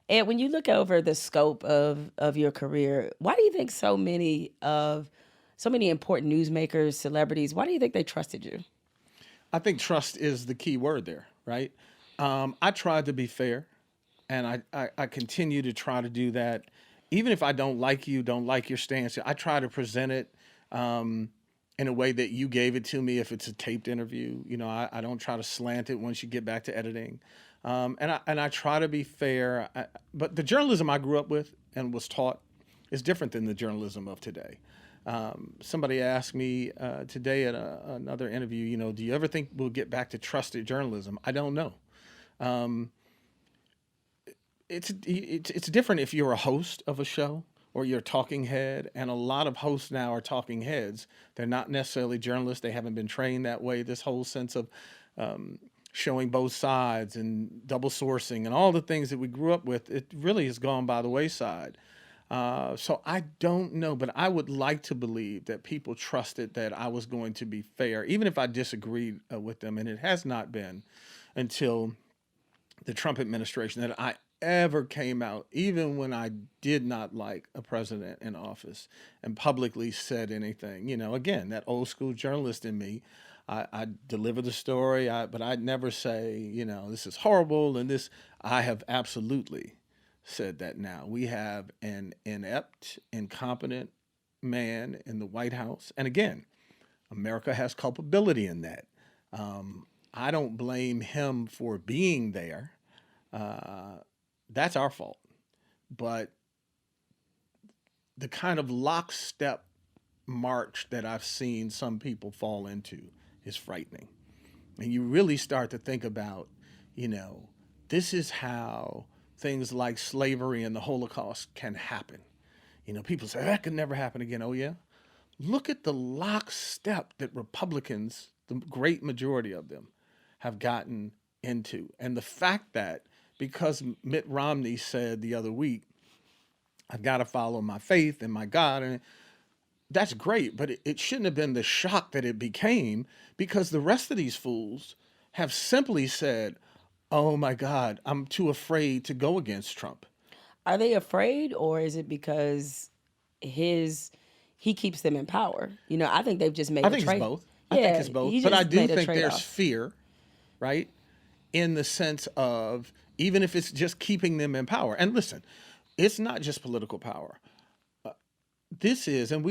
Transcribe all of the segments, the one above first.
And when you look over the scope of your career, why do you think so many important newsmakers, celebrities, why do you think they trusted you? I think trust is the key word there, right? I tried to be fair, and I continue to try to do that. Even if I don't like you, don't like your stance, I try to present it in a way that you gave it to me if it's a taped interview. I don't try to slant it once you get back to editing. And I try to be fair. But the journalism I grew up with and was taught is different than the journalism of today. Somebody asked me today at another interview, do you ever think we'll get back to trusted journalism? I don't know. Um, it's different if you're a host of a show or you're a talking head, and a lot of hosts now are talking heads. They're not necessarily journalists. They haven't been trained that way. This whole sense of showing both sides and double sourcing and all the things that we grew up with, it really has gone by the wayside. So I don't know, but I would like to believe that people trusted that I was going to be fair, even if I disagreed with them. And it has not been until the Trump administration that I ever came out, even when I did not like a president in office and publicly said anything. Again, that old school journalist in me, I deliver the story, but I'd never say, this is horrible. And I have absolutely said that now. We have an inept, incompetent man in the White House. And again, America has culpability in that. I don't blame him for being there. Uh, that's our fault. But the kind of lockstep march that I've seen some people fall into is frightening. And you really start to think about, you know, this is how things like slavery and the Holocaust can happen. People say that could never happen again. Oh, yeah? Look at the lockstep that Republicans, the great majority of them, have gotten into. And the fact that because Mitt Romney said the other week, I've got to follow my faith and my God, and that's great, but it shouldn't have been the shock that it became because the rest of these fools have simply said, oh my God, I'm too afraid to go against Trump. Are they afraid, or is it because his he keeps them in power? I think they've just I made a think it's trade. both. I think Yeah, it's both. he But I just do made a think trade there's off. fear, right? In the sense of even if it's just keeping them in power. And listen, it's not just political power. This is, and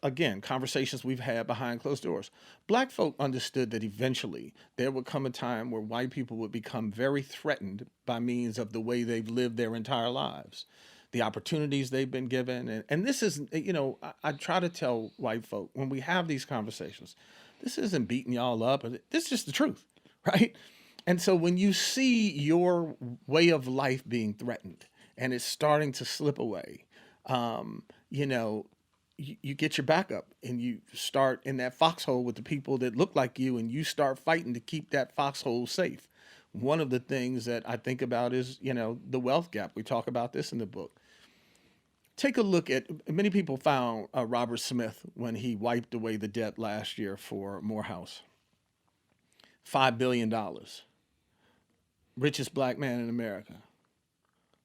again, conversations we've had behind closed doors. Black folk understood that eventually there would come a time where white people would become very threatened by means of the way they've lived their entire lives, the opportunities they've been given. And this is, I try to tell white folk when we have these conversations, this isn't beating y'all up. This is just the truth, right? And so when you see your way of life being threatened and it's starting to slip away, you know, you get your back up and you start in that foxhole with the people that look like you and you start fighting to keep that foxhole safe. One of the things that I think about is, the wealth gap. We talk about this in the book. Take a look at many people found Robert Smith when he wiped away the debt last year for Morehouse. $5 billion. Richest black man in America.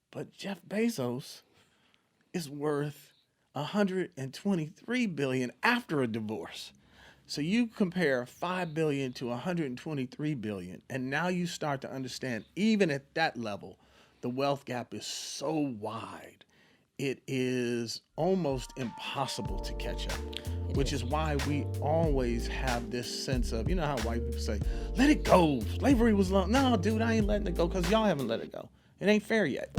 But Jeff Bezos is worth 123 billion after a divorce. So you compare 5 billion to 123 billion, and now you start to understand even at that level, the wealth gap is so wide. It is almost impossible to catch up, It which is. is why we always have this sense of, how white people say, let it go. Slavery was long. No, dude, I ain't letting it go because y'all haven't let it go. It ain't fair yet.